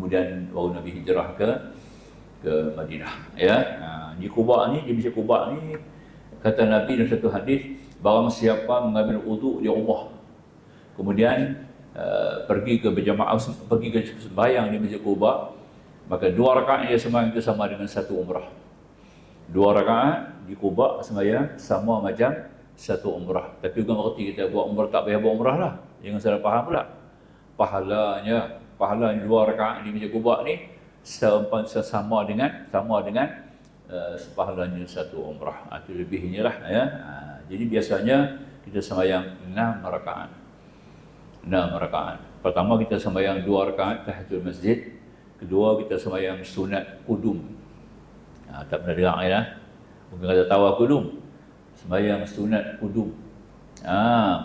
kemudian baru Nabi hijrah ke Madinah. Ya, di Quba ni, di Masjid Quba ni, kata Nabi dalam satu hadis, barang siapa mengambil wuduk di rumah, kemudian pergi ke berjamaah, pergi ke sembahyang di Masjid Quba, maka 2 rakaat dia sembahyang itu sama dengan 1 umrah. 2 rakaat di Quba sembahyang sama macam 1 umrah. Tapi bukan berarti kita buat umrah tak payah buat umrah lah. Jangan salah faham pula. Pahala 2 rakaat di Masjid Quba ni sama dengan sepahalanya 1 umrah. Itu lebihnya lah ya. Jadi biasanya kita sembahyang 6 rakaat. 6 rakaat. Pertama kita sembahyang 2 rakaat tahiyatul masjid. Kedua kita sembahyang sunat kudum. Tak pernah dengar ya. Mungkin kata tawa kudum. Sembahyang sunat kudum.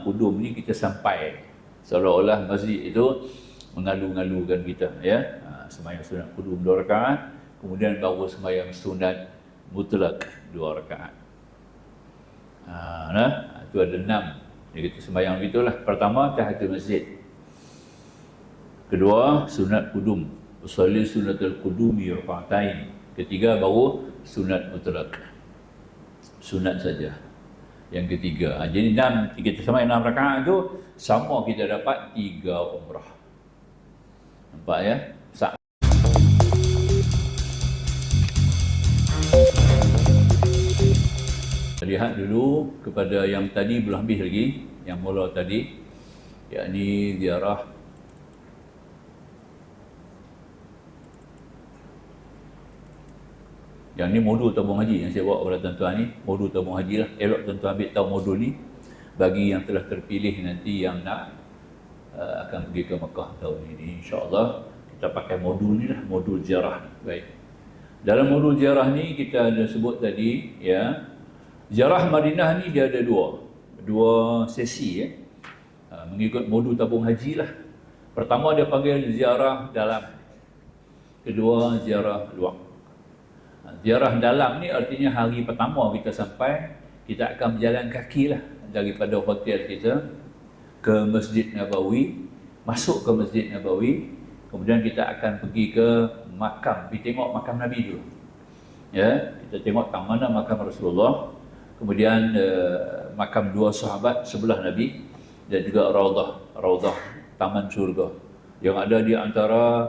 Kudum ni kita sampai seolah-olah masjid itu mengalu-ngalukan kita ya. Sembahyang sunat kudum 2 rakaat, kemudian baru sembahyang sunat mutlak 2 rakaat. Itu ada 6. Jadi kita sembahyang itulah. Pertama tahiyatul masjid. Kedua sunat kudum. Usolli sunatul qudumi raka'atain. Ketiga baru sunat mutlak. Sunat saja. Yang ketiga. Jadi kita sembahyang 6 rakaat itu sama kita dapat 3 umrah. Nampak ya? Lihat dulu kepada yang tadi belum habis lagi, yang mula tadi, yakni ziarah yang ni modul tabung haji yang saya buat kepada tuan-tuan ni, modul tabung haji lah. Elok tuan-tuan ambil tahu modul ni bagi yang telah terpilih nanti yang nak akan pergi ke Mekah tahun ini. InsyaAllah kita pakai modul ni lah, modul ziarah ni. Baik. Dalam modul ziarah ni kita ada sebut tadi ya, ziarah Madinah ni dia ada dua sesi ya. Mengikut modul tabung haji lah. Pertama dia panggil ziarah dalam, kedua ziarah luar. Ziarah dalam ni artinya hari pertama kita sampai, kita akan berjalan kaki lah daripada hotel kita ke Masjid Nabawi, masuk ke Masjid Nabawi, kemudian kita akan pergi ke makam, pergi tengok makam Nabi dulu. Ya, kita tengok tang mana makam Rasulullah, kemudian makam 2 sahabat sebelah Nabi, dan juga Raudah taman surga yang ada di antara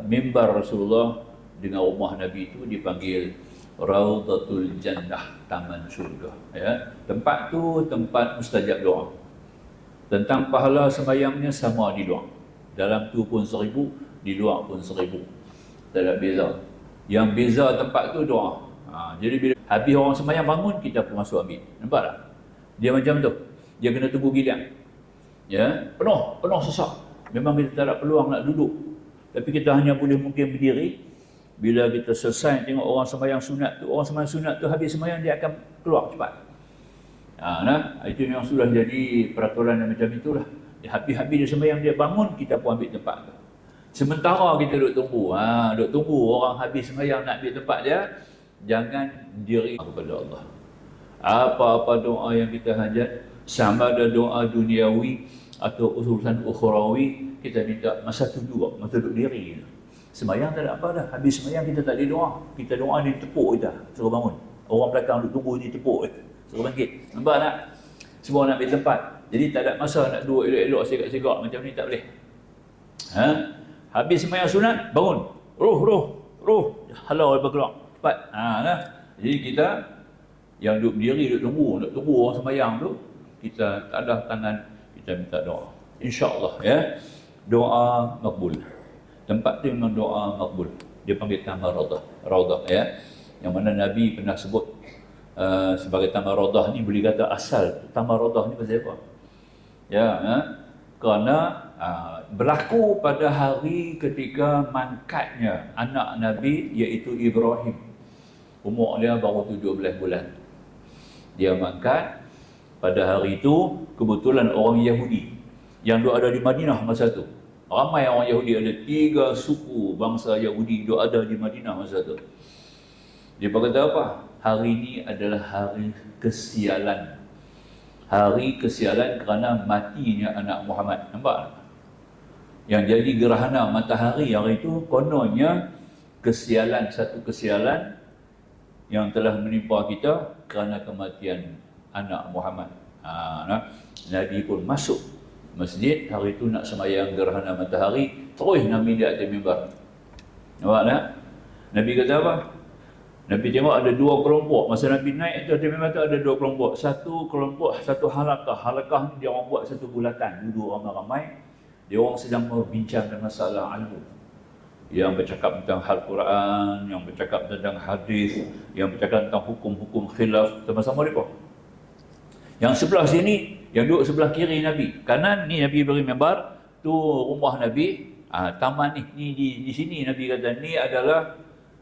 mimbar Rasulullah dengan rumah Nabi itu dipanggil Raudatul Jannah, taman surga ya. Tempat tu tempat mustajab doa. Tentang pahala sembahyangnya sama di luar. Dalam tu pun 1000, di luar pun 1000. Tak ada beza. Yang beza tempat tu doa. Jadi bila habis orang sembahyang bangun, kita pun masuk ambil. Nampak tak? Dia macam tu. Dia kena tunggu giliran. Ya, penuh sesak. Memang kita tak ada peluang nak duduk. Tapi kita hanya boleh mungkin berdiri. Bila kita selesai tengok orang sembahyang sunat tu, orang sembahyang sunat tu habis sembahyang dia akan keluar cepat. Itu memang sudah jadi peraturan yang macam itulah. Dia habis-habis dia sembahyang, dia bangun, kita pun ambil tempat tu. Sementara kita duduk tunggu orang habis sembahyang nak ambil tempat dia, jangan diri kepada Allah. Apa-apa doa yang kita hajat, sama ada doa duniawi atau urusan ukhrawi, kita minta masa tu juga, masa duduk diri. Sembahyang tak ada apa dah. Habis sembahyang kita tak ada doa. Kita doa dia tepuk kita, suruh bangun. Orang belakang duduk tunggu dia tepuk, suruh bangkit. Nampak tak? Semua nak ambil tempat. Jadi tak ada masa nak duduk elok-elok segak-segak macam ni, tak boleh. Habis sembahyang sunat, bangun. Roh. Halau lepas keluar. Cepat. Jadi kita yang duduk berdiri, duduk tunggu orang sembahyang tu, kita tak ada tangan, kita minta doa. InsyaAllah ya. Doa makbul. Tempat tu memang doa makbul. Dia panggil taman Raudah ya. Yang mana Nabi pernah sebut sebagai taman Raudah ni, boleh kata asal taman Raudah ni pasal apa? Ya, kerana berlaku pada hari ketika mangkatnya anak Nabi iaitu Ibrahim. Umur dia baru 17 bulan. Dia mangkat pada hari itu, kebetulan orang Yahudi yang ada di Madinah masa tu. Ramai orang Yahudi, ada 3 suku bangsa Yahudi yang ada di Madinah masa tu. Dia berkata apa? Hari ini adalah hari kesialan. Hari kesialan kerana matinya anak Muhammad. Nampak? Yang jadi gerhana matahari hari itu kononnya satu kesialan yang telah menimpa kita kerana kematian anak Muhammad. Nabi pun masuk masjid hari itu nak sembahyang gerhana matahari, terus Nabi di atas mimbar. Nampak tak? Nabi kata apa? Nabi tengok ada dua kelompok. Masa Nabi naik atas mimbar tu ada dua kelompok. Satu kelompok, satu halakah. Halakah ni dia orang buat satu bulatan, duduk ramai-ramai. Dia orang sedang membincangkan masalah ilmu. Yang bercakap tentang Al-Quran, yang bercakap tentang hadis, yang bercakap tentang hukum-hukum khilaf, sama-sama mereka. Yang sebelah sini, yang duduk sebelah kiri Nabi. Kanan ni Nabi beri mimbar, tu rumah Nabi. Taman ni di sini Nabi kata ni adalah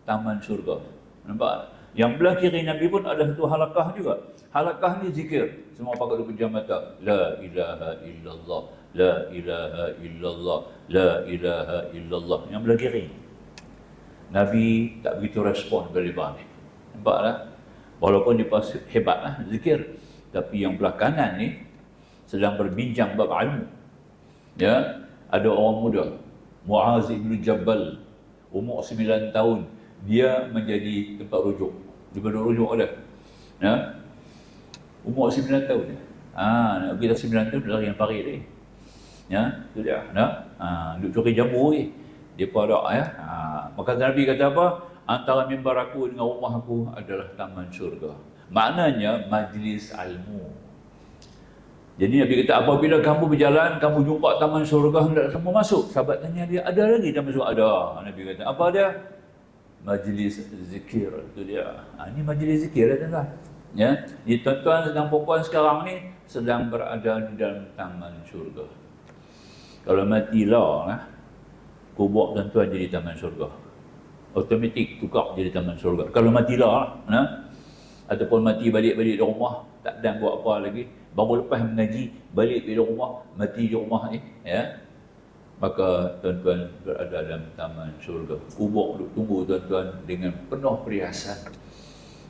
taman syurga. Nampak? Yang belah kiri Nabi pun ada satu halakah juga. Halakah ni zikir. Semua pakai dua pejam mata. La ilaha illallah. La ilaha illallah. La ilaha illallah. Yang belah kiri. Nabi tak begitu respon balik ni. Nampak tak? Walaupun dia hebat lah zikir. Tapi yang belah kanan ni sedang berbincang bab ilmu. Ya, ada orang muda. Muaz bin Jabal. Umur 9 tahun. Dia menjadi tempat rujuk. Dia rujuk ada. Ya? Umur 9 tahun. Nak kita 9 tahun dari yang parit ni. Ya, tu dia. Duk curi jambu ni. Dia pun ada ya. Maka Nabi kata apa? Antara mimbar aku dengan rumah aku adalah taman syurga. Maknanya majlis ilmu. Jadi Nabi kata apabila kamu berjalan, kamu jumpa taman syurga, hendak kamu masuk. Sahabat tanya dia, ada lagi taman syurga? Ada. Nabi kata, apa dia? Majlis zikir. Itu dia. Ini majlis zikir ya tuan-tuan. Ya, di tuan-tuan dan puan sekarang ni sedang berada di dalam taman syurga. Kalau matilah, kubur tuan-tuan jadi taman syurga. Automatik tukar jadi taman syurga. Kalau matilah, ataupun mati balik-balik di rumah, tak ada buat apa lagi, baru lepas mengaji, balik di rumah, mati di rumah ni, ya, maka tuan-tuan berada dalam taman syurga. Kubur duduk tunggu tuan-tuan dengan penuh perhiasan.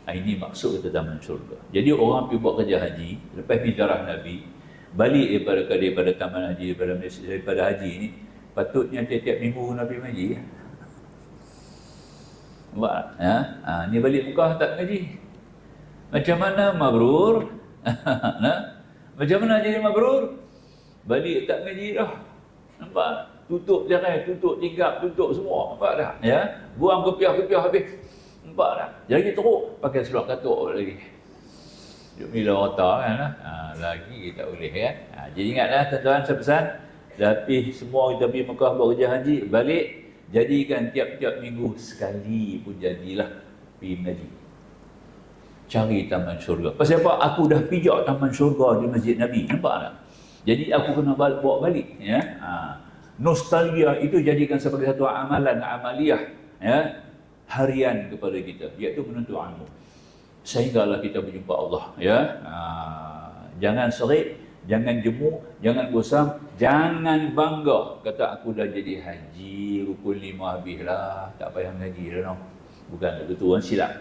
Ini maksud kata taman syurga. Jadi orang pergi buat kerja haji, lepas ziarah Nabi, balik daripada taman haji, daripada haji ni, patutnya tiap-tiap minggu Nabi mengaji. Nampak? Ni balik Mekah tak mengaji. Macam mana mabrur? Macam mana jadi mabrur? Balik tak mengaji dah. Nampak? Tutup jarai, tutup tingkap, tutup semua. Nampak tak? Ya? Buang kepiah-kepiah habis. Nampak tak? Jadi teruk pakai seluar katuk lagi. Duk mila otak kan? Lagi tak boleh kan? Jadi ingatlah tuan-tuan, saya pesan, tapi semua kita pergi Mekah buat kerja haji, balik, jadikan tiap-tiap minggu sekali pun jadilah pergi mengaji. Cari taman syurga. Pasal apa? Aku dah pijak taman syurga di Masjid Nabi. Nampak tak? Jadi aku kena bawa balik. Ya? Nostalgia itu jadikan sebagai satu amaliyah, ya, harian kepada kita, iaitu menuntut ilmu. Sehinggalah kita berjumpa Allah. Ya? Jangan serik, jangan jemu, jangan gusam, jangan bangga. Kata aku dah jadi haji, rukun 5 habislah, tak payah mengaji dah. No? Bukan itu kan silap.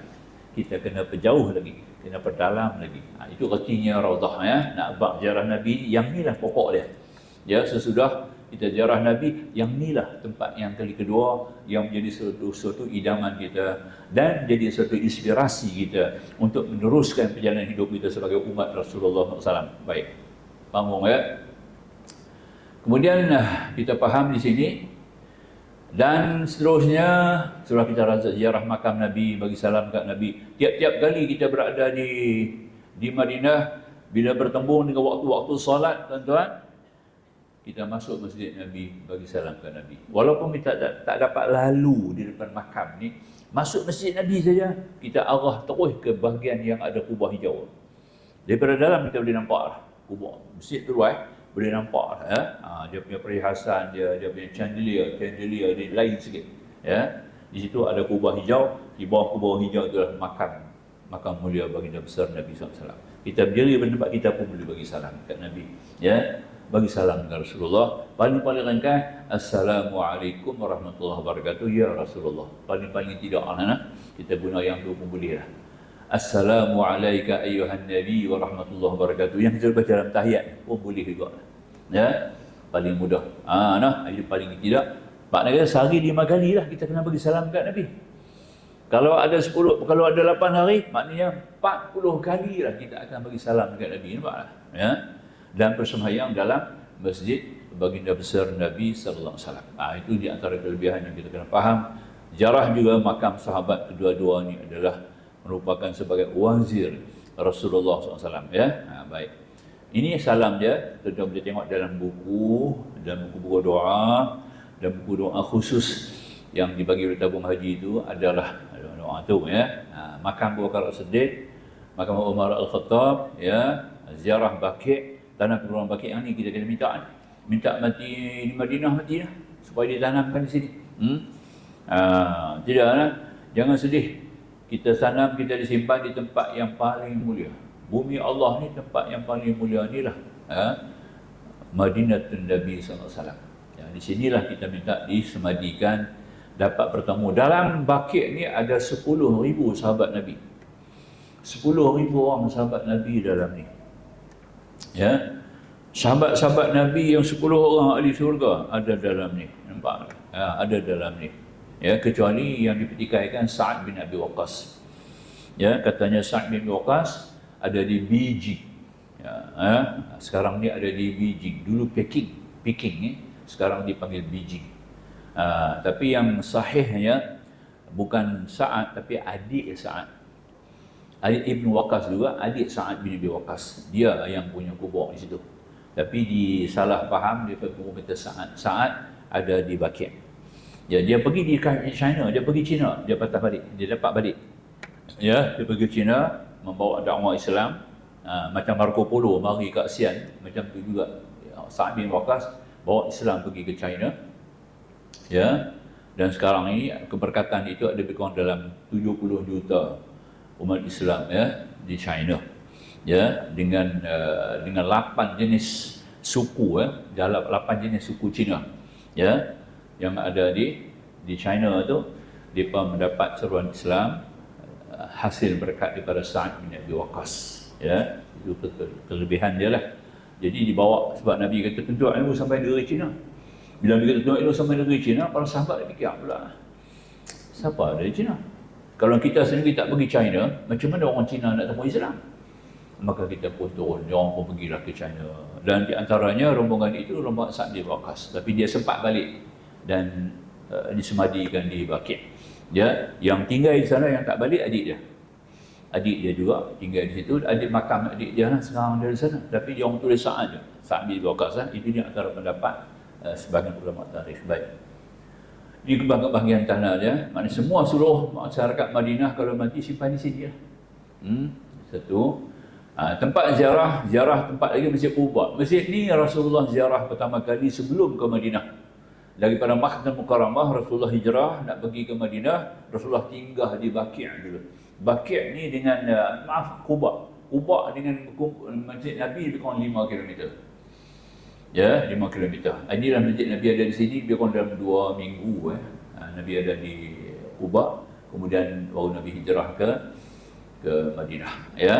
Kita kena perjauh lagi, kena perdalam lagi. Itu artinya Raudhah, ya. Nak bab ziarah Nabi, yang inilah pokok dia. Ya, sesudah kita ziarah Nabi, yang inilah tempat yang kali kedua yang menjadi suatu idaman kita dan jadi suatu inspirasi kita untuk meneruskan perjalanan hidup kita sebagai umat Rasulullah SAW. Baik, paham ya? Kemudian kita faham di sini. Dan seterusnya, setelah kita ziarah makam Nabi, bagi salam kat Nabi, tiap-tiap kali kita berada di Madinah, bila bertembung dengan waktu-waktu solat, tuan-tuan, kita masuk masjid Nabi, bagi salam kat Nabi. Walaupun kita tak dapat lalu di depan makam ni, masuk masjid Nabi saja, kita arah terus ke bahagian yang ada kubah hijau. Daripada dalam kita boleh nampak kubah masjid tu luar, boleh nampak dia punya perhiasan dia punya chandelier dia lain sikit, ya. Di situ ada kubah hijau, di bawah kubah hijau itu adalah makam mulia baginda besar Nabi SAW. Kita berdiri pada tempat kita pun boleh bagi salam kat Nabi, ya, bagi salam kepada Rasulullah. Paling ringkas, Assalamualaikum warahmatullahi wabarakatuh ya Rasulullah. Paling tidak kita guna yang tu pun boleh lah. Assalamualaikum ayyuhan nabi wa rahmatullahi wabarakatuh. Yang kita baca dalam tahiyat pun boleh juga. Ya. paling mudah. Itu paling tidak. Maknanya sehari 5 kali lah kita kena bagi salam kat Nabi. Kalau ada 10, kalau ada 8 hari, maknanya 40 kali lah kita akan bagi salam dekat Nabi. Nampak tak? Ya? Dan bersembahyang dalam masjid baginda besar Nabi sallallahu alaihi wasallam. Itu di antara kelebihan yang kita kena faham. Ziarah juga makam sahabat kedua-dua ni adalah merupakan sebagai wazir Rasulullah SAW. Ya? Baik. Ini salam dia, tuan-tuan boleh tengok dalam buku doa dan buku doa khusus yang dibagi oleh tabung haji itu adalah doa tu ya. Makam Abu Bakar As-Siddiq, makam Umar Al-Khattab ya, ziarah Baqi', tanah kuburan Baqi' yang ni kita kena minta mati di Madinah, mati lah supaya ditanamkan di sini. Tidaklah, jangan sedih. Kita tanam, kita disimpan di tempat yang paling mulia. Bumi Allah ni tempat yang paling mulia ni lah. Madinatul Nabi SAW. Ya, di sinilah kita minta disemadikan, dapat bertemu. Dalam Baqi' ni ada 10,000 sahabat Nabi. 10,000 orang sahabat Nabi dalam ni. Ya. Sahabat-sahabat Nabi yang 10 orang ahli syurga ada dalam ni. Nampak? Ya, ada dalam ni. Ya, kecuali yang dipertikaikan Sa'ad bin Abi Waqqas. Ya, katanya Sa'ad bin Abi Waqqas ada di Beijing. Ya, sekarang ni ada di Beijing. Dulu Peking sekarang dipanggil Beijing. Tapi yang sahihnya bukan Sa'ad tapi adik Sa'ad. Adik Ibn Waqqas juga, adik Sa'ad bin Abi Waqqas. Dia yang punya kubur di situ. Tapi disalah faham, dia kata Sa'ad ada di Baqi'. Ya, dia pergi di China, dia pergi China, dia patah balik, dia dapat balik. Ya, dia pergi China membawa dakwah Islam, macam Marco Polo mari ke ASEAN, macam tu juga. Sa'ad bin Waqqas bawa Islam pergi ke China. Ya, dan sekarang ini keberkatan itu ada lebih kurang dalam 70 juta umat Islam ya di China. Ya, dengan 8 jenis suku dalam 8 jenis suku Cina. Ya, yang ada di China tu, mereka mendapat seruan Islam hasil berkat daripada Sa'ad bin Abi Waqqas. Ya, itu kelebihan dia lah. Jadi dibawa sebab Nabi kata tuntut ilmu sampai negeri China. Bila Nabi kata tuntut ilmu sampai negeri China, para sahabat fikir pula, siapa dari China? Kalau kita sendiri tak pergi China, macam mana orang China nak temu Islam? Maka kita pun turun, dia orang pun pergilah ke China. Dan di antaranya rombongan itu rombongan Sa'ad bin Waqqas. Tapi dia sempat balik dan disemadikan di Baqi'. Ya, yang tinggal di sana yang tak balik adik dia. Adik dia juga tinggal di situ. Adik makam adik dia lah sekarang dari sana. Tapi dia orang tulis Sa'ad je. Sa'ad bin Waqqas itu dia antara pendapat sebahagian ulama tarikh. Baik. Di bahagian tanah dia, maknanya semua seluruh masyarakat Madinah kalau mati simpan di sini lah. Satu. Tempat ziarah tempat lagi Masjid Quba. Masjid ni Rasulullah ziarah pertama kali sebelum ke Madinah. Daripada Makkah Mukarramah, Rasulullah hijrah nak pergi ke Madinah, Rasulullah tinggal di Baqi' dulu. Baqi' ni dengan Quba dengan Masjid Nabi lebih kurang 5 km. Ya, 5 km. Inilah Masjid Nabi ada di sini lebih kurang dalam 2 minggu. Nabi ada di Quba, kemudian baru Nabi hijrah ke Madinah. Ya,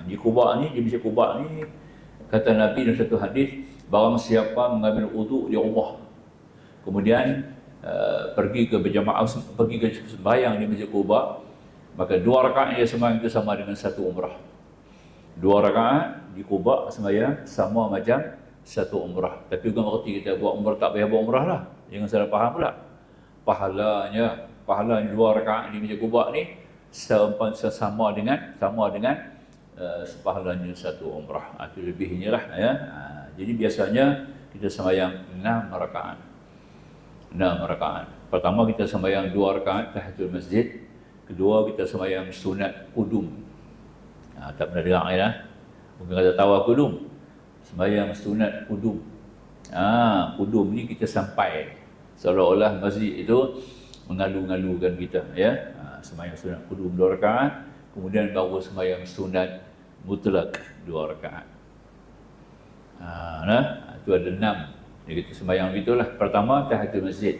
di Quba ni, di Masjid Quba ni kata Nabi dalam satu hadis, barang siapa mengambil wudu di rumah, kemudian pergi ke berjamaah, pergi ke sembahyang di Masjid Quba, maka 2 rakaat dia sembahyang itu sama dengan 1 umrah. 2 rakaat di Quba sembahyang sama macam 1 umrah. Tapi bukan berarti kita buat umrah tak payah buat umrah lah. Jangan salah faham pula. Pahala 2 rakaat di Masjid Quba ni sama dengan pahalanya 1 umrah. Itu lebihnya lah ya. Jadi biasanya kita sembahyang 6 rakaat. 6 rakaat. Pertama kita sembahyang 2 rakaat tahiyatul masjid. Kedua kita sembahyang sunat qudum. Tak pernah dengar ya. Mungkin kata tahu qudum. Sembahyang sunat qudum. Qudum ni kita sampai seolah-olah masjid itu mengalu-ngalukan kita ya. Sembahyang sunat qudum 2 rakaat, kemudian baru sembahyang sunat mutlak 2 rakaat. Itu ada 6. Jadi kita sembahyang itulah. Pertama tahiyatul masjid.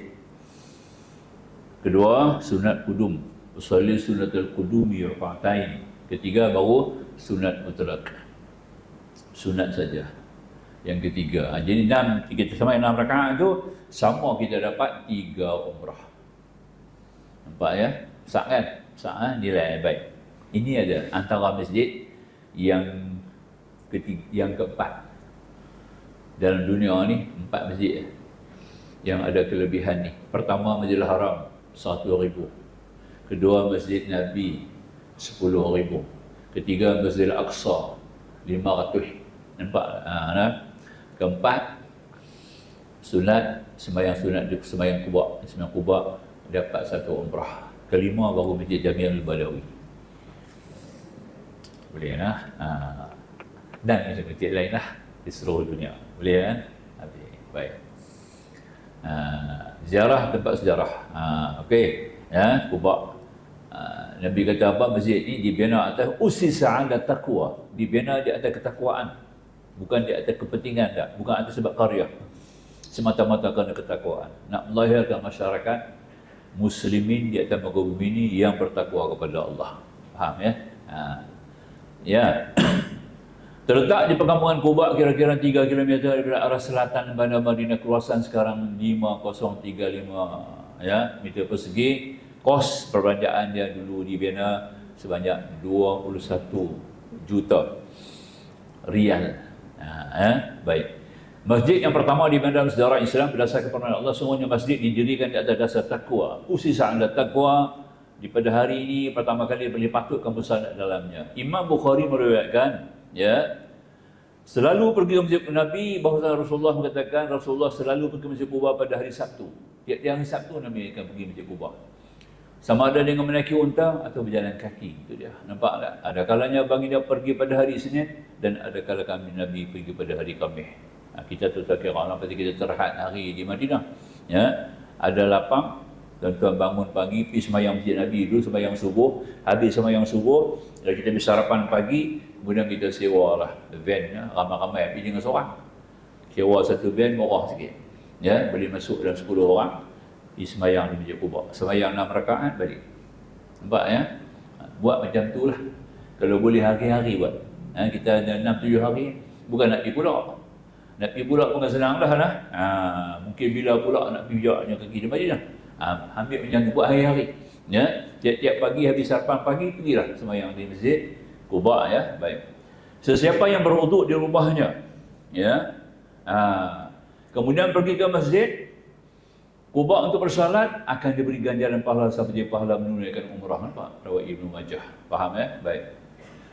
Kedua sunat qudum. Usolli sunatul qudumi raka'atain. Ketiga baru sunat mutlak. Sunat saja. Yang ketiga. Jadi kita sembahyang 6 rakaat tu sama kita dapat 3 umrah. Nampak ya? Sah kan? Sah nilai baik. Ini ada antara masjid yang yang keempat dalam dunia ni, 4 masjid yang ada kelebihan ni. Pertama, Masjidil Haram 1,000. Kedua, Masjid Nabi 10,000. Ketiga, Masjidil Aqsa 500. Nampak? Keempat, sembahyang sunat di sembahyang kubah dapat 1 umrah. Kelima baru Masjid Jami'ul Badawi. Boleh lah. Dan masjid lain lah di seluruh dunia. Boleh kan? Habis. Baik. Ziarah tempat sejarah. Okey. Ya, Kubah. Nabi kata apa? Masjid ni dibina atas usisa ala taqwa. Dibina di atas ketakwaan. Bukan di atas kepentingan dah. Bukan atas sebab karya. Semata-mata kerana ketakwaan. Nak melahirkan masyarakat muslimin di atas muka bumi ini yang bertakwa kepada Allah. Faham ya? Ya. Terletak di perkampungan Quba kira-kira 3 km daripada arah selatan Bandar Madinah, kawasan sekarang 5035 ya, meter persegi. Kos perbelanjaan dia dulu dibina sebanyak 21 juta rial. Baik. Masjid yang pertama di dalam sejarah Islam berdasarkan permohonan Allah, semuanya masjid didirikan di atas dasar takwa. Usisa ala taqwa. Di pada hari ini pertama kali boleh patut kamu salat dalamnya. Imam Bukhari meriwayatkan, ya, selalu pergi ke masjid Nabi, bahawa Rasulullah mengatakan Rasulullah selalu pergi ke masjid Quba pada hari Sabtu. Tiap-tiap hari Sabtu Nabi akan pergi masjid Quba. Sama ada dengan menaiki unta atau berjalan kaki. Itu dia. Nampak tak? Ada kalanya baginda pergi pada hari Isnin dan ada kala kami Nabi pergi pada hari Khamis. Kita tu tak kira orang pasti kita terhad hari di Madinah. Ya, ada lapang. Tuan-tuan bangun pagi, pergi sembahyang masjid Nabi dulu, sembahyang subuh. Habis sembahyang subuh, dan kita pergi sarapan pagi, kemudian kita sewa lah van, ya, ramai-ramai pergi dengan seorang. Sewa satu van, murah sikit. Ya, boleh masuk dalam 10 orang, pergi sembahyang di Masjid Quba. Sembahyang 6 rakaat, balik. Nampak ya? Buat macam tu lah. Kalau boleh hari-hari buat. Kita ada 6-7 hari, bukan nak pergi pula. Nak pergi pula pun senang dah lah. Mungkin bila pula nak pergi jaraknya kaki di Madinah. Ambil macam tu, buat hari-hari. Ya, tiap-tiap pagi habis sarapan pagi, pergilah sembahyang di Masjid Quba, ya. Baik. Sesiapa yang berwuduk di rumahnya, ya, kemudian pergi ke Masjid Quba untuk bersalat, akan diberi ganjaran pahala seperti pahala menunaikan umrah. Nampak? Riwayat Ibnu Majah. Faham ya? Baik.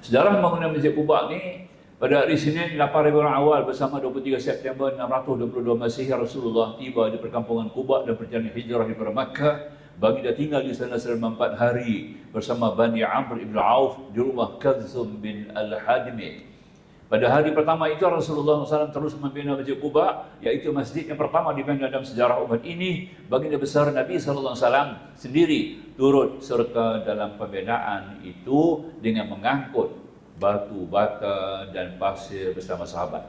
Sejarah bangunan Masjid Quba ni, pada hari Senin 8 Rabiul Awal bersama 23 September 622 Masihi, Rasulullah tiba di perkampungan Quba dan perjalanan hijrah daripada Makkah. Baginda tinggal di sana selama 4 hari bersama Bani Amr ibn Auf di rumah Kalthum bin Al-Hadimi. Pada hari pertama itu Rasulullah SAW terus membina Masjid Quba, iaitu masjid yang pertama dibina dalam sejarah umat ini. Baginda besar Nabi SAW sendiri turut serta dalam pembinaan itu dengan mengangkut batu bata dan pasir bersama sahabat.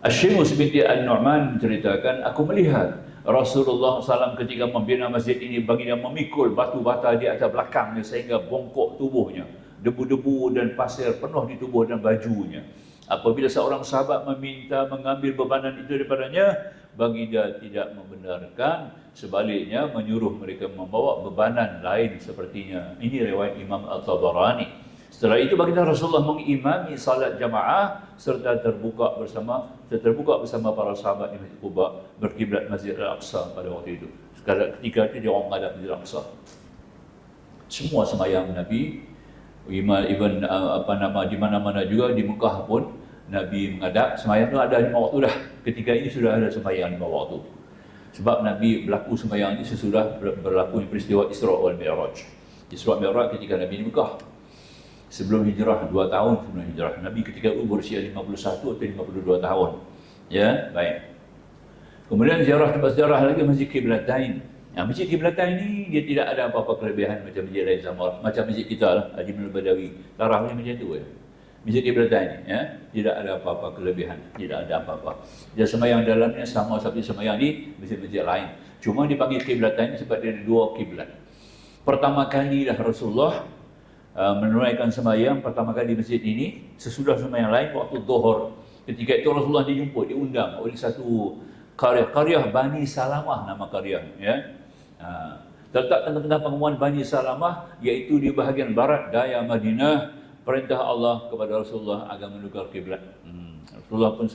Asy-Syamus binti An-Nu'man menceritakan, aku melihat Rasulullah SAW ketika membina masjid ini, baginda memikul batu bata di atas belakangnya sehingga bongkok tubuhnya. Debu-debu dan pasir penuh di tubuh dan bajunya. Apabila seorang sahabat meminta mengambil bebanan itu daripadanya, baginda tidak membenarkan, sebaliknya menyuruh mereka membawa bebanan lain sepertinya. Ini riwayat Imam At-Tabarani. Setelah itu baginda Rasulullah mengimami salat jamaah serta terbuka bersama para sahabat di Masjid Quba berkiblat Masjid Al-Aqsa pada waktu itu. Ketika itu dia orang menghadap Masjid Al-Aqsa. Semua sembahyang Nabi, even di mana-mana juga di Mekah pun Nabi menghadap. Sembahyang itu ada 5 waktu dah. Ketika ini sudah ada sembahyang 5 waktu. Sebab Nabi berlaku sembahyang ini sesudah berlaku peristiwa Isra wal Mi'raj. Isra Mi'raj ketika Nabi di Mekah. Sebelum hijrah, 2 tahun sebelum hijrah. Nabi ketika itu berusia 51 atau 52 tahun. Ya, baik. Kemudian ziarah tempat sejarah lagi Masjid Qiblatain. Masjid Qiblatain ni dia tidak ada apa-apa kelebihan macam masjid lain sama. Macam masjid kita lah, Haji Mul Badawi. Tarafnya macam tu ya. Masjid Qiblatain ya, tidak ada apa-apa kelebihan, tidak ada apa-apa. Dia sembahyang dalamnya sama seperti sembahyang di masjid-masjid lain. Cuma dipanggil Qiblatain sebab dia ada 2 kiblat. Pertama kali dah Rasulullah menunaikan sembahyang pertama kali di masjid ini sesudah sembahyang lain waktu zuhur. Ketika itu Rasulullah dijemput, diundang oleh satu qaryah Bani Salamah, nama qaryah, ya. Terletak tengah-tengah pengumuman Bani Salamah, iaitu di bahagian barat daya Madinah. Perintah Allah kepada Rasulullah agar menukar kiblat. Rasulullah pun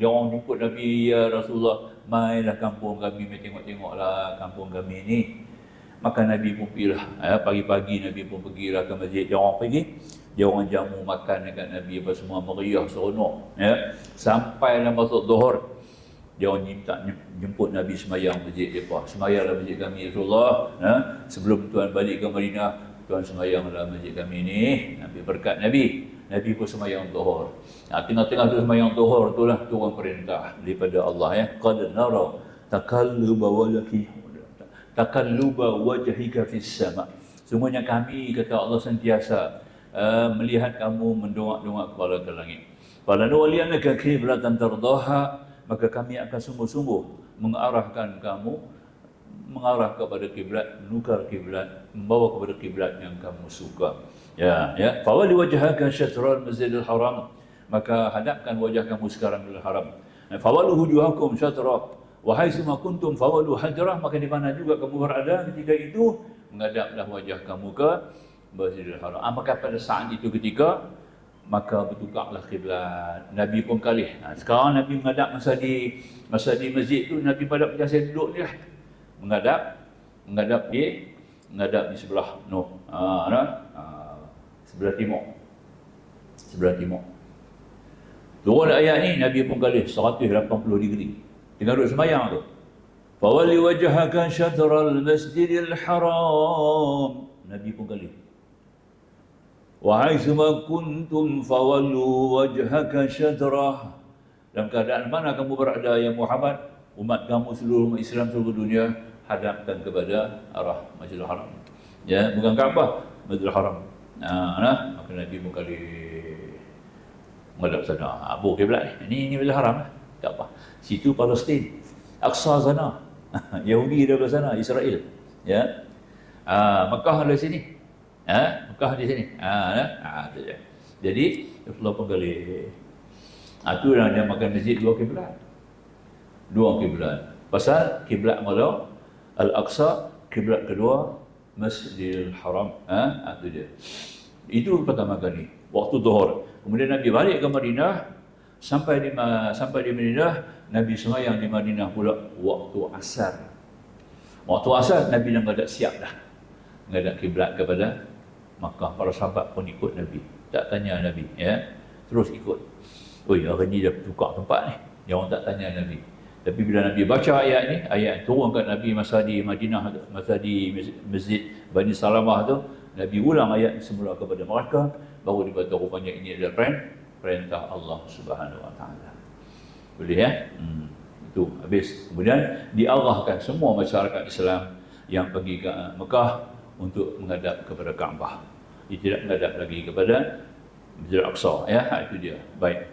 dia orang jemput Nabi, ya Rasulullah, mainlah kampung kami, tengok-tengoklah kampung kami ni. Maka Nabi pun pergilah, pagi-pagi Nabi pun pergilah ke masjid. Dia orang pergi, dia orang jamu makan dekat Nabi, apa semua meriah seronok, ya. Sampailah masuk zuhur, dia orang jemput Nabi semayang masjid depa. Semayanglah masjid kami Rasulullah, sebelum tuan balik ke Madinah, tuan semayanglah masjid kami ni. Nabi berkat Nabi pun semayang zuhur. Tengah-tengah tu semayang zuhur itulah turun perintah daripada Allah, ya. Qad nara takalluba wajhika fis sama. Sungguhnya kami, kata Allah, sentiasa melihat kamu mendongak-dongak kepala ke langit. Falanuwalliyannaka qiblatan tardaha, maka kami akan sungguh-sungguh mengarahkan kamu mengarah kepada kiblat, menukar kiblat, membawa kepada kiblat yang kamu suka. Ya. Fawalli wajhaka syatral masjidil haram, maka hadapkan wajah kamu sekarang ke haram. Fawallu wujuhakum syatra wa haitsuma kuntum fawallu hajrah, maka di mana juga kamu berada ketika itu, menghadaplah wajah kamu ke Masjidil Haram. Maka pada saat itu ketika, maka bertukarlah kiblat. Nabi pun kalih. Sekarang Nabi menghadap masa di masjid tu, Nabi pada biasa duduk ni lah. Menghadap di sebelah sebelah timur. Turun ayat ni, Nabi pun kalih 180 degree. Tengah duduk sembahyang tu. Fawalli wajhaka syatral masjidil haram. Nabi pun kalih. Wa haitsuma kuntum fawallu wajhaka syatrah. Dalam keadaan mana kamu berada ya Muhammad, umat kamu seluruh umat Islam seluruh dunia, hadapkan kepada arah Masjidil Haram. Ya, bukan Kaabah, Masjidil Haram. Maka Nabi pun kalih menghadap sana. Abu kiblat ni Masjidil Haram lah. Tak apa. Situ Palestin, Aqsa sana. Yahudi dari sana, Israel. Ya. Mekah dari sini. Mekah di sini. Jadi Rasulullah pun kali. Itu yang dia makan masjid dua kiblat. Pasal kiblat mula Al-Aqsa, kiblat kedua Masjidil Haram. Itu dia. Itu pertama kali waktu zuhur. Kemudian Nabi balik ke Madinah. Sampai di Madinah, Nabi sembahyang di Madinah pula waktu asar. Waktu asar Nabi dah menghadap siap dah. Menghadap kiblat kepada Makkah. Para sahabat pun ikut Nabi. Tak tanya Nabi, ya. Terus ikut. Oi, hari ni dah tukar tempat ni. Dia orang tak tanya Nabi. Tapi bila Nabi baca ayat ni, ayat turun kat Nabi masa di Madinah, masa di Masjid Bani Salamah tu, Nabi ulang ayat semula kepada mereka, baru diberitahu rupanya ini adalah perintah Allah Subhanahu Wa Taala. Boleh, ya? Itu habis. Kemudian diarahkan semua masyarakat Islam yang pergi ke Mekah untuk menghadap kepada Kaabah. Dia tidak menghadap lagi kepada Masjid Al-Aqsa, ya. Itu dia. Baik.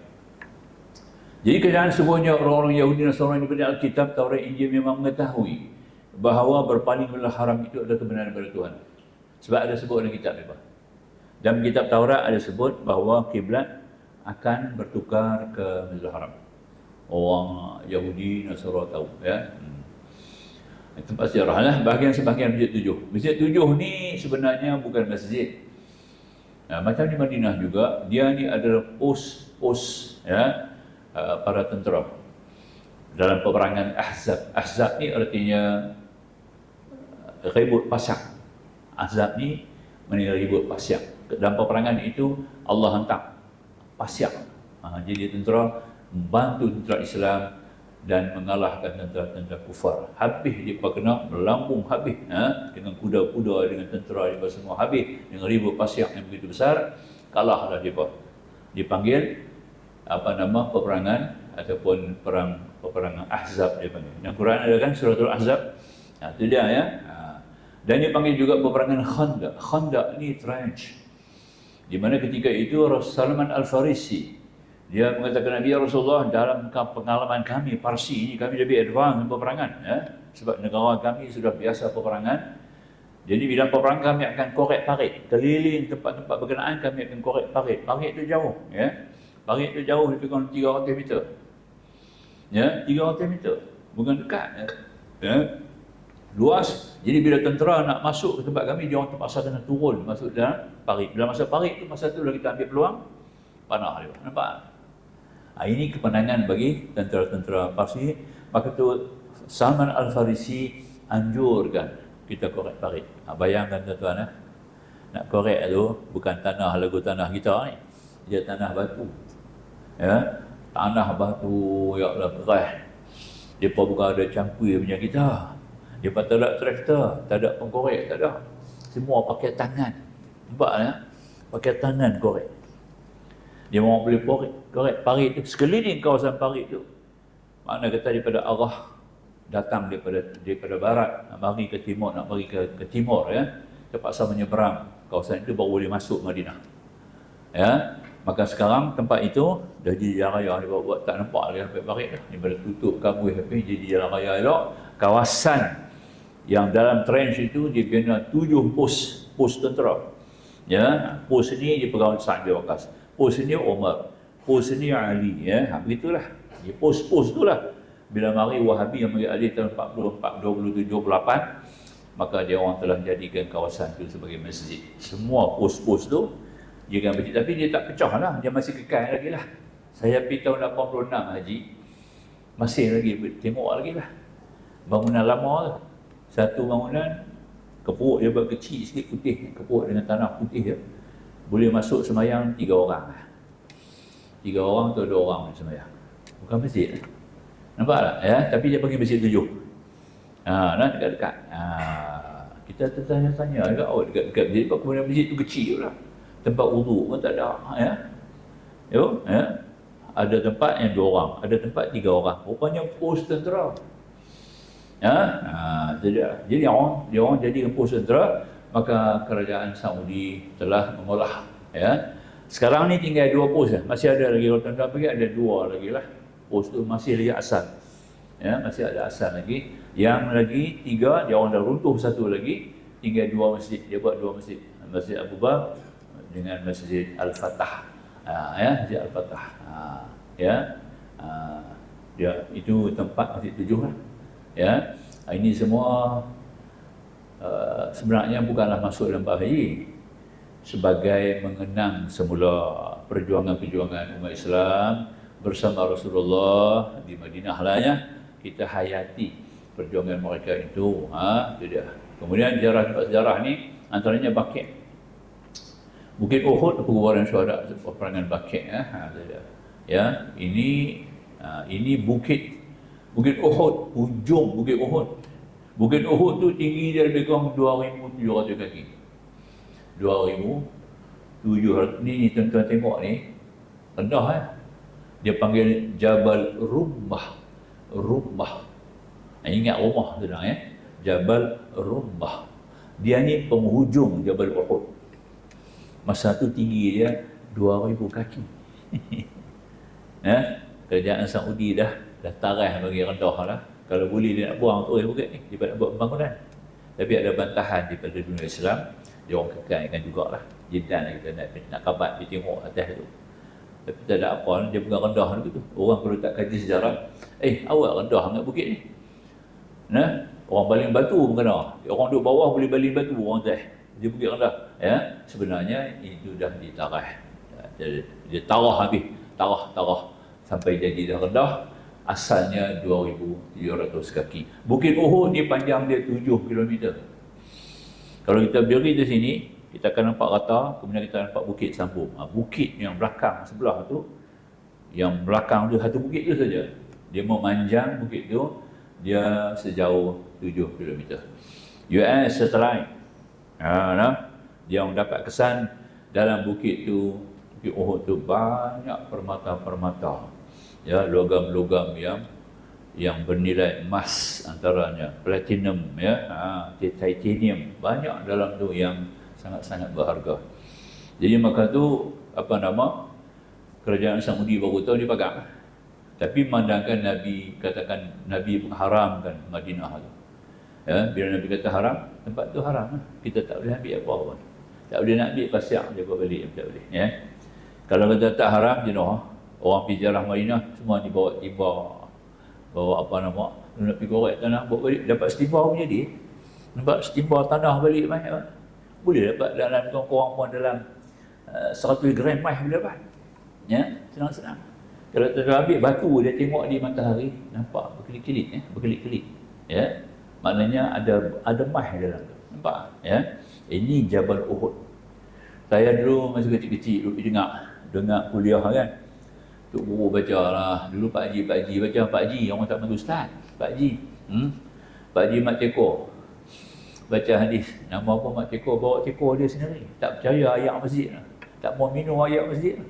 Jadi keadaan semuanya orang-orang Yahudi dan Nasrani daripada Alkitab, Taurat, Injil memang mengetahui bahawa berpaling dari haram itu adalah kebenaran daripada Tuhan. Sebab ada sebut dalam kitab mereka. Dalam kitab Taurat ada sebut bahawa kiblat akan bertukar ke Masjidil Haram. Orang Yahudi Nasrani tahu, ya. Tempat sejarah lah, sebahagian Masjid 7. Masjid 7 ni sebenarnya bukan masjid. Macam di Madinah juga, dia ni adalah pos, ya, para tentera dalam peperangan Ahzab. Ahzab ni artinya ribut pasang. Ahzab ni maknanya ribut pasang. Dalam peperangan itu Allah hantar pasang. Jadi tentera membantu tentera Islam dan mengalahkan tentera-tentera kufar. Habis dia kena melambung habis, dengan kuda-kuda, dengan tentera dia semua habis, dengan ribut pasang yang begitu besar, kalahlah dia. Dipanggil peperangan ataupun peperangan Ahzab dia panggil. Dalam Quran ada kan suratul Ahzab. Itu dia, ya. Dan dia panggil juga peperangan Khandaq. Khandaq ni trench. Di mana ketika itu Salman Al-Farisi dia mengatakan, Nabi Rasulullah, dalam pengalaman kami Parsi ini, kami lebih advance peperangan, ya. Sebab negara kami sudah biasa peperangan. Jadi bila peperangan kami akan korek parit, keliling tempat-tempat berkenaan kami akan korek parit. Parit itu jauh, ya. Parit tu jauh lebih kurang 300 meter. Ya, 300 meter. Bukan dekat. Ya. Luas. Jadi bila tentera nak masuk ke tempat kami, dia orang terpaksa kena turun masuk dalam parit. Bila masa parit tu, masa tu dah kita ambil peluang, panah dia. Nampak? Ini kepenangan bagi tentera-tentera Parsi. Maka tu Salman Al-Farisi anjurkan kita korek parit. Bayangkan tuan-tuan, nak korek tu bukan tanah lagu tanah kita ni. Dia tanah batu. Ya, tanah batu ya Allah keras. Depa bukan ada cangkui punya kita. Depa tak ada traktor, tak ada pengkorek, tak ada. Semua pakai tangan. Nampak ya? Pakai tangan korek. Dia mau boleh korek parit tu sekeliling kawasan parit tu. Makna kata daripada arah datang daripada barat nak mari ke timur, nak mari ke timur ya. Terpaksa menyeberang kawasan itu baru boleh masuk Madinah. Ya. Maka sekarang tempat itu dah jadi jalan raya, dia buat tak nampak lagi sampai parit dah. Daripada tutup kabut habis jadi jalan raya elok. Kawasan yang dalam trench itu dia bina 7 pos tentera. Ya, pos ini dipegang Sa'd bin Waqqas. Pos ini Umar, pos ini Ali, ya, begitulah. Dia pos-pos itulah. Bila mari Wahabi yang mari Ali tahun 44, 27, 28, maka dia orang telah jadikan kawasan itu sebagai masjid. Semua pos-pos tu jadikan masjid, tapi dia tak pecah lah, dia masih kekal lagi lah. Saya pergi tahun 86 haji, masih lagi tengok lagi lah. Bangunan lama tu. Satu bangunan, kepuk dia buat kecil sikit putih, kepuk dengan tanah putih dia. Boleh masuk semayang 3 orang. 3 orang atau 2 orang semayang. Bukan masjid. Nampak tak? Ya? Tapi dia panggil masjid 7. Dekat-dekat. Kita tertanya-tanya juga, dekat-dekat masjid. Kemudian masjid tu kecil lah. Tempat wudu pun tak ada. Ya? Ya? Ada tempat yang 2 orang, ada tempat 3 orang. Rupanya pos tentera. Ya? Jadi dia orang jadikan pos tentera. Maka kerajaan Saudi telah mengolah. Ya. Sekarang ni tinggal 2 pos. Masih ada lagi, kalau tuan-tuan pergi ada 2 lagi lah. Pos tu masih lagi asal. Ya, masih ada asal lagi. Yang lagi 3, dia orang dah runtuh 1 lagi. Tinggal 2 masjid. Dia buat 2 masjid. Masjid Abu Bakar dengan Masjid Al-Fatah. Ya, Masjid Al-Fatah. Dia itu tempat masjid 7 lah. Ya. Ini semua sebenarnya bukanlah masuk dalam bahaya sebagai mengenang semula perjuangan-perjuangan umat Islam bersama Rasulullah di Madinah lah ya. Kita hayati perjuangan mereka itu. Itu dia. Kemudian sejarah ni antaranya Baqi'. Bukit Uhud, pergubaran syuhada peperangan Baqi'. Ya, ini bukit Uhud, ujung Bukit Uhud. Bukit Uhud tu tinggi dia lebih kurang 2,700 kaki. 2,700. Ni tuan-tuan tengok ni, rendah ya. Dia panggil Jabal Rummah. Ingat rumah tu dah ya. Jabal Rummah. Dia ni penghujung Jabal Uhud. Masa tu tinggi dia 2,000 kaki. Ya, kerajaan Saudi dah tarikh bagi rendah lah. Kalau boleh dia nak buang tu bukit ni, dia nak buat pembangunan. Tapi ada bantahan daripada dunia Islam, dia orang kekalkan jugalah. Jidan kita nak kabat, dia tengok atas tu. Tapi tak ada apa, dia pegang rendah tu. Orang kalau tak kaji sejarah, awak rendah sangat bukit ni. Orang baling batu pun kena. Orang duduk bawah boleh baling batu, orang atas. Dia bukit rendah. Ya, sebenarnya itu dah ditarikh. Dia tarah habis, tarah sampai jadi dah rendah. Asalnya 2,700 kaki. Bukit Uhud ni panjang dia 7 km. Kalau kita berdiri di sini, kita akan nampak rata, kemudian kita nampak bukit sambung. Bukit yang belakang sebelah tu, yang belakang tu satu bukit tu saja. Dia memanjang bukit tu, dia sejauh 7 km. US satellite. Dia dapat kesan dalam bukit tu, Bukit Uhud tu banyak permata-permata. Ya, logam-logam yang bernilai emas antaranya, platinum ya, titanium, banyak dalam tu yang sangat-sangat berharga. Jadi maka tu kerajaan Saudi baru tahu dia pegang. Tapi memandangkan Nabi katakan Nabi mengharamkan Madinah tu. Ya, bila Nabi kata haram, tempat tu haram. Kita tak boleh ambil apa-apa. Tak boleh nak ambil pasyak je balik, tak boleh ya. Kalau kata tak haram, jenuh. Orang pergi ziarah Madinah semua dibawa timba, bawa apa nama, nak pergi korek tanah bawa balik, dapat setimba pun jadi. Nampak setimba tanah balik banyak. Boleh dapat dalam korang pun dalam 100 gram mai boleh dapat. Ya, senang-senang. Kalau tuan ambil batu dia tengok di matahari, nampak berkelip-kelip ya, berkelip-kelip. Ya. Maknanya ada mai dalam tu. Nampak? Ya. Ini Jabal Uhud. Saya dulu masa kecil-kecil dulu dengar kuliah kan. Tok guru baca lah. Dulu Pak Haji baca Pak Haji, orang tak panggil ustaz. Pak Haji. Pak Haji Mak Ceko. Baca hadis. Nama apa Mak Ceko, bawa ceko dia sendiri. Tak percaya ayak masjid. Tak mau minum ayak masjid.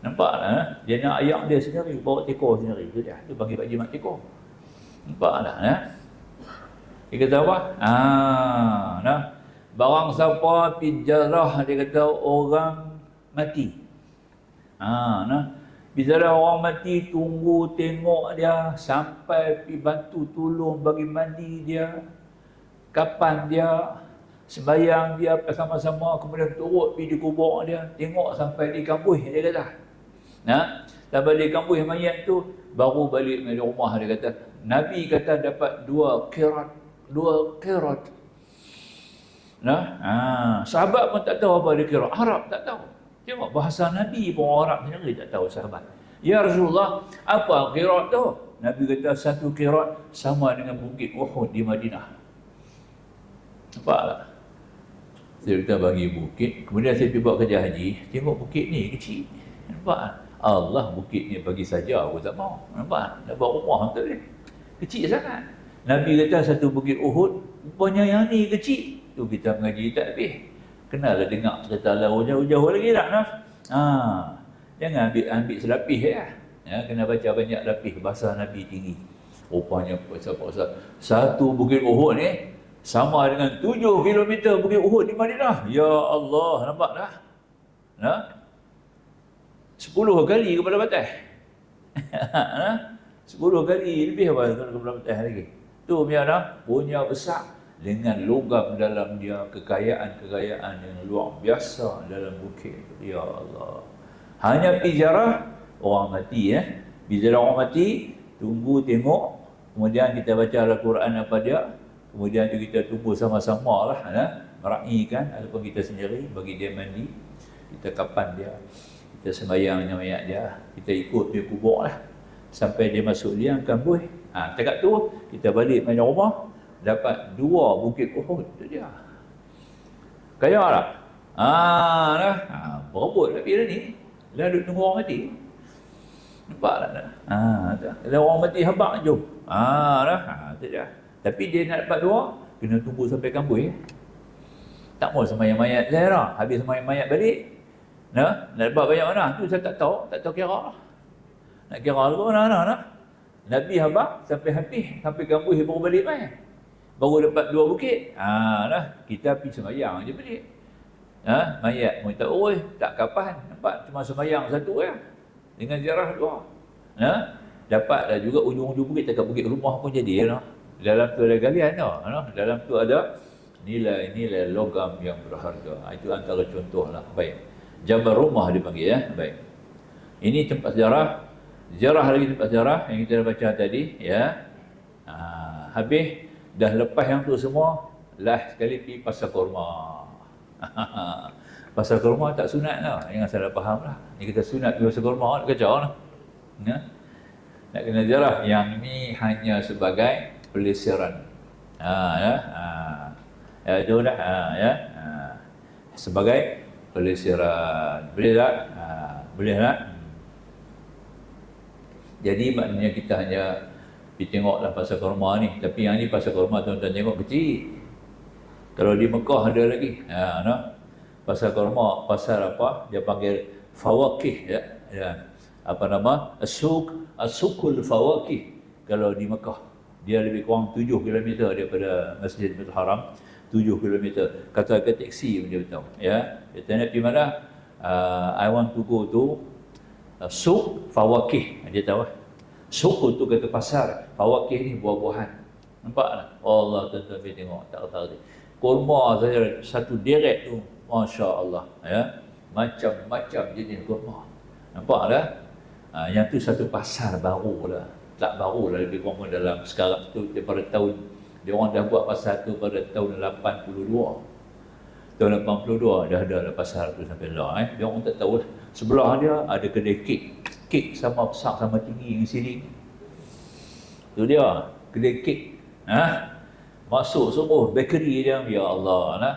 Nampak lah. Dia nak ayak dia sendiri, bawa ceko sendiri. Itu dia. Itu panggil Pak Haji Mak Ceko. Nampak lah. Dia kata apa? Nah. Barang siapa pijarah, dia kata orang mati. Nah. Bicara orang mati, tunggu tengok dia sampai pergi bantu tolong bagi mandi dia, kapan dia, sembahyang dia bersama-sama, kemudian turut pergi di kubur dia, tengok sampai di kampus dia kata. Nah, sampai di kampus mayat tu baru balik ke rumah dia kata. Nabi kata dapat 2 qirat. Nah, sahabat pun tak tahu apa dia qirat, Arab tak tahu. Tengok bahasa Nabi pun orang Arab sendiri tak tahu sahabat. Ya Rasulullah, apa qirat tu? Nabi kata 1 qirat sama dengan bukit Uhud di Madinah. Nampak tak? Saya kata bagi bukit, kemudian saya pergi buat kerja haji, tengok bukit ni kecil. Nampak tak? Allah bukit ni bagi saja aku tak mau. Nampak tak? Nak buat rumah tak boleh. Kecil sangat. Nabi kata 1 bukit Uhud, rupanya yang ni kecil. Tu kita mengaji tak habis. Kenalah dengar cerita lah jauh-jauh lagi tak nah. Jangan ambil selapis ya. Kena baca banyak lapis, bahasa Nabi tinggi. Rupanya pasal 1 bukit Uhud ni sama dengan 7 kilometer bukit Uhud di Madinah. Ya Allah, nampak dah? 10 kali kepala batas. 10 kali lebih apa kepala batas lagi. Tu punya besar. Dengan logam dalam dia, kekayaan yang luar biasa dalam bukit. Ya Allah. Hanya pijarah orang mati ya. Pijarah orang mati, tunggu tengok, kemudian kita baca Al-Quran apa dia, kemudian kita tunggu sama-sama lah meraihkan ataupun kita sendiri bagi dia mandi, kita kapan dia, kita sembahyang dengan mayat dia, kita ikut dia kubur lah sampai dia masuk liang kampus. Dekat tu kita balik main rumah, dapat 2 bukit Uhud tu dia. Kaya tak? Berebut tak bila ni? Dah duduk tunggu orang mati. Nampak tak? Kalau orang mati habaq jom. Tu dia. Tapi dia nak dapat 2, kena tunggu sampai kampus. Tak mau sembahyang mayat saya dah. Habis sembahyang mayat balik. Nak dapat banyak mana? Tu saya tak tahu kira. Nak kira dulu mana. Nabi habaq sampai habis, sampai kampus baru balik mai. Baru dapat 2 bukit. Kita pergi sembahyang je balik. Mayat pun tak urus, tak kapan. Nampak cuma sembahyang 1 ya. Dengan ziarah 2. Dapat dah juga ujung-ujung bukit, dekat bukit rumah pun jadi Dalam tu ada galian dalam tu ada nilai-nilai logam yang berharga. Itu antara contoh lah. Baik. Jabal Rumah dipanggil ya. Baik. Ini tempat ziarah. Ziarah lagi tempat ziarah yang kita dah baca tadi ya. Habis dah lepas yang tu semua, last sekali pergi pasar kurma. Pasar kurma tak sunat lah, jangan salah faham lah. Ni kita sunat pergi pasar kurma, nak kacau lah. Nak kena ziarah, yang ni hanya sebagai pelesiran. Itu dah, sebagai pelesiran. Boleh tak? Boleh tak? Jadi maknanya kita hanya pergi tengoklah pasar kurma ni. Tapi yang ni pasar kurma tuan-tuan tengok kecil. Kalau di Mekah ada lagi. Pasar kurma, pasar apa? Dia panggil fawakih ya. Apa nama? As-Suqul Fawakih. Kalau di Mekah. Dia lebih kurang 7 km daripada Masjidil Haram. 7 km. Kata ke taksi pun dia beritahu. Ya. Dia tanya pergi mana? I want to go to Suq Fawakih. Dia tahu. Suq tu kata pasar, fawakih ni buah-buahan. Nampak tak? Allah tuan-tuan tengok, tak tahu. Kurma saja 1 deret tu, Masya Allah ya. Macam-macam jenis kurma. Nampak tak? Yang tu satu pasar baru lah. Tak baru lah, lebih kurang dalam sekarang tu daripada tahun, dia orang dah buat pasar tu pada tahun 82. Tahun 82 dah ada lah pasar tu sampai lah. Dia orang tak tahu lah. Sebelah dia ada kedai kek. Kek sama besar sama tinggi yang sini. Tu dia, kedai kek. Masuk semua bakery dia, ya Allah lah.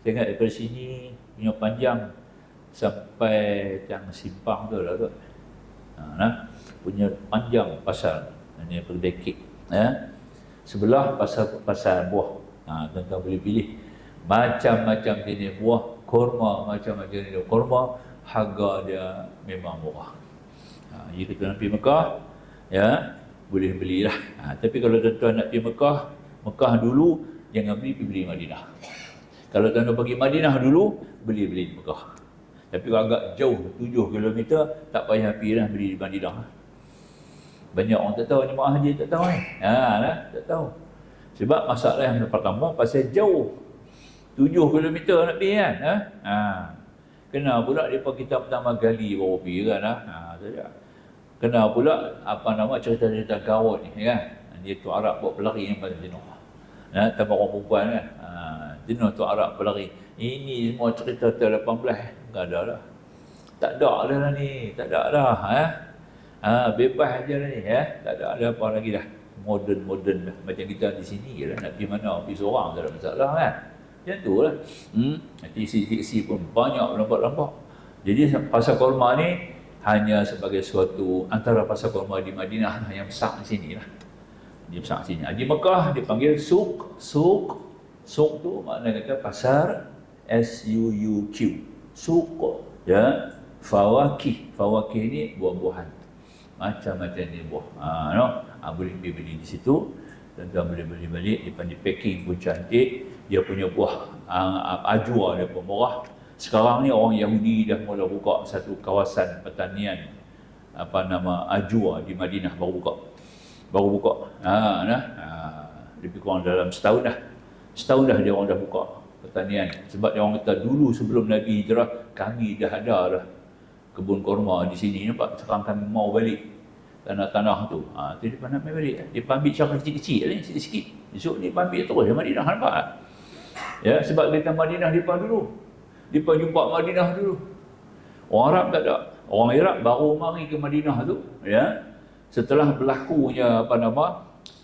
Saya ingat daripada sini punya panjang sampai Tiang Simpang tu lah tu. Punya panjang pasar ini kedai kek. Sebelah pasar buah. Tuan-tuan boleh pilih macam-macam jenis buah, kurma macam-macam jenis kurma, harga dia memang murah. Jika tuan nak pergi Mekah, ya boleh belilah. Tapi kalau tuan-tuan nak pergi Mekah dulu, jangan beli Madinah. Kalau tuan-tuan pergi Madinah dulu, beli di Mekah. Tapi kalau agak jauh 7 km, tak payah pergi dah beli di Madinah. Banyak orang tak tahu, jemaah haji tak tahu tak tahu. Sebab masalah yang pertama pasal jauh. 7 km nak pergi kan. Kena pula depa kita pertama kali baru pergi kan. Kena pula cerita-cerita kawan ni kan. Dia tu Arab buat pelari yang paling jenuh. Tambah orang perempuan kan. Jenuh tu Arab pelari. Ini semua cerita tahun 18 tak ada dah. Tak ada dah ni, tak ada dah. Bebas aja dah ni tak ada apa lagi dah. Moden dah. Macam kita di sini lah, nak pergi mana, pergi seorang tak ada masalah kan. Macam tu lah. Nanti isi pun banyak lambat-lambat. Jadi pasar kurma ni hanya sebagai suatu antara pasar kurma di Madinah yang besar di sini lah. Dia besar di sini. Di Mekah dipanggil suk. Suk tu maknanya kata pasar, S-U-U-Q. Suk. Ya. Fawakih ni buah-buahan. Macam-macam ni buah. Boleh beli di situ. Tuan-tuan boleh beli balik. Dia packing pun cantik. Dia punya buah ajwa dia pun murah. Sekarang ni orang Yahudi dah mula buka satu kawasan pertanian ajwa di Madinah, baru buka. Lebih kurang dalam setahun dah dia orang dah buka pertanian. Sebab dia orang kata dulu sebelum Nabi hijrah, kami dah ada dah kebun kurma di sini, nampak. Sekarang kami mau balik tanah-tanah tu. Tu dia nak balik. Dia ambil cara kecil-kecil ni, sikit-sikit. Esok dia ambil terus di Madinah, nampak. Ya, sebab kita Madinah depa dulu. Depa jumpa Madinah dulu. Orang Arab tak ada. Orang Iraq baru mari ke Madinah tu, ya. Setelah berlakunya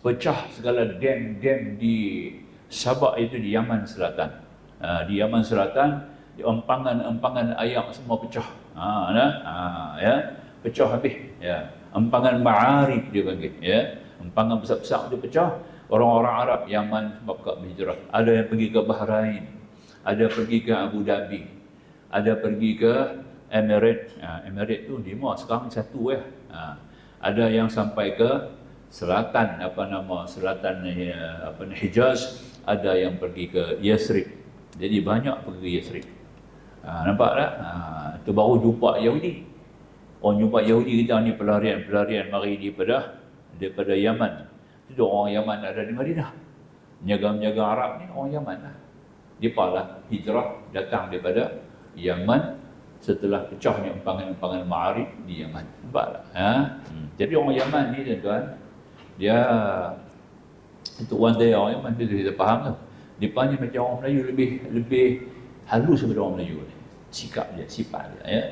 pecah segala dam-dam di Sabak itu di Yaman Selatan. Di Yaman Selatan, di empangan air semua pecah. Ya, pecah habis, ya. Empangan Ma'arib dia panggil, ya. Empangan besar-besar tu pecah. Orang-orang Arab Yaman buka berhijrah. Ada yang pergi ke Bahrain, ada pergi ke Abu Dhabi, ada pergi ke Emirates. Emirates tu 5, sekarang 1 ya. Ada yang sampai ke selatan Hijaz, ada yang pergi ke Yathrib. Jadi banyak pergi ke Yathrib. Nampak tak? Itu baru jumpa Yahudi. Orang jumpa Yahudi kita ni pelarian mari daripada Yaman. Itu orang Yaman ada di Madinah. Menjaga Arab ni orang Yaman lah. Dia lah hijrah datang daripada Yaman setelah pecahnya empangan Ma'arib di Yaman. Nampak tak? Jadi orang Yaman ni tuan-tuan, dia itu one day orang Yaman tu kita faham tu. Dia panggil macam orang Melayu, lebih halus daripada orang Melayu ni. Sikap dia, sifat dia, ya.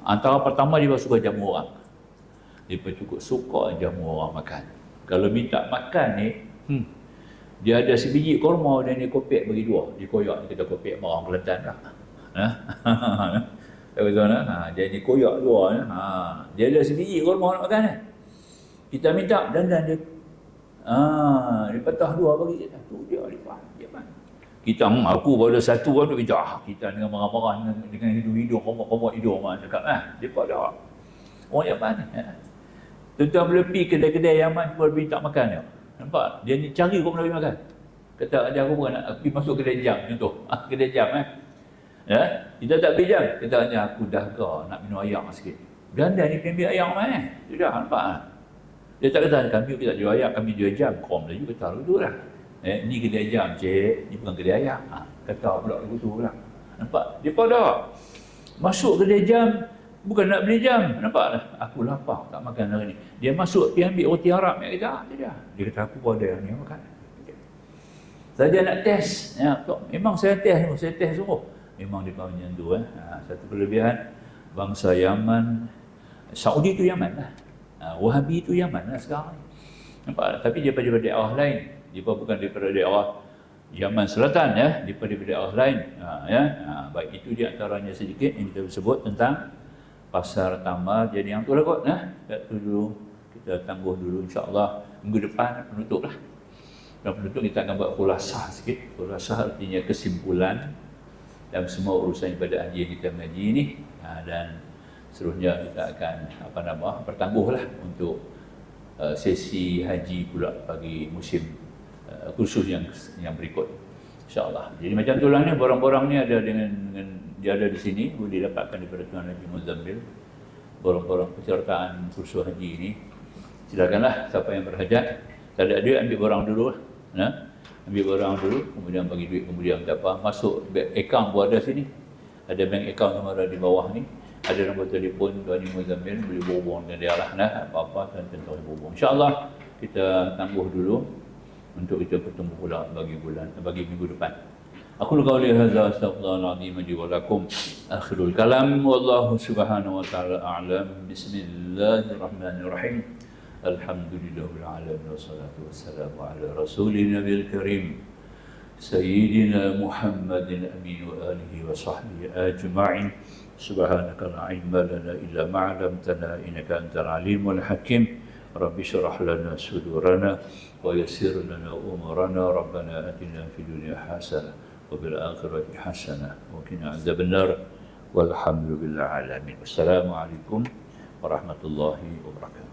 Antara pertama dia suka jamu orang. Dia cukup suka jamu orang makan. Kalau minta makan ni, dia ada sebiji kurma dan dia kopek bagi 2. Dia koyak kita kopek orang Kelantan lah. Dia ni koyak 2. Dia ada sebiji kurma nak makan. Kita minta dan dia patah 2 bagi kita. Tu dia lipat. Kita aku baru 1 orang tu minta. Kita dengan marah-marah dengan hidung komok hidung cakap dia pada orang Yaman ni. Tuan-tuan boleh pergi kedai-kedai Yaman boleh minta makan dia. Nampak? Dia ni cari kau boleh makan. Kata ada aku bukan nak pergi masuk kedai jam contoh. Kedai jam ya. Kita tak pergi jam. Kata aku dah nak minum air sikit. Dan dia ni ambil air mana? Sudah nampak. Dia tak kata kami tak jual air, kami jual jam. Kau Melayu kata betul lah. Ni kedai jam, cik. Ni bukan kedai air. Kata pula begitu lah. Nampak? Dia pada masuk kedai jam Bukan nak beli jam. Nampak tak? Aku lapar, tak makan hari ni. Dia masuk, dia ambil roti Arab. Dia kata, dia kata, aku pun ada yang ni makan. Saja nak test. Ya, memang saya test semua. Memang dia macam tu. Satu kelebihan, bangsa Yaman, Saudi tu Yaman lah. Wahabi tu Yaman lah sekarang. Nampak? Tapi dia daripada daerah lain. Dia bukan daripada daerah Yaman Selatan, ya. Daripada daerah lain. Baik, itu di antaranya sedikit yang kita sebut tentang pasar tambah. Jadi yang tu lah kot. Kat tu dulu. Kita tangguh dulu, insyaAllah. Minggu depan penutup lah. Dan penutup kita akan buat khulasah sikit. Khulasah artinya kesimpulan dan semua urusan ibadah haji yang kita mengaji ni. Dan seterusnya kita akan bertangguhlah untuk sesi haji pula bagi musim khusus yang berikut, insyaAllah. Jadi macam itulah ni, borang-borang ni ada dengan dia ada di sini, boleh dapatkan daripada Tuan Haji Muzammil, borang-borang pesertaan kursus haji ini. Silakanlah siapa yang berhajat. Tak ada duit, ambil borang dulu lah. Ambil borang dulu, kemudian bagi duit, kemudian apa, masuk bank account pun ada sini. Ada bank account yang ada di bawah ni. Ada nombor telefon Tuan Haji Muzammil, boleh berhubung dengan dia lah. Apa-apa tuan-tuan boleh berhubung. InsyaAllah kita tangguh dulu untuk kita bertemu pula bagi minggu depan. Aku qauli hadza astaghfirullahalazim li wa lakum. Akhirul kalam wallahu subhanahu wa ta'ala a'lam. Bismillahirrahmanirrahim. Alhamdulillahil alamin wassalatu wassalamu ala rasulina bil karim sayyidina Muhammadin amin wa alihi wa sahbihi ajma'in. Subhanaka la ilma lana illa ma 'allamtana innaka antal alimul hakim. Rabbi shrah lana sudurana wa yassir lana umurana. Rabbana atina fid dunya hasanah wa bil akhirati hasanah wa qina adzabannar. Walhamdulillahi alamin. Wassalamualaikum warahmatullahi wabarakatuh.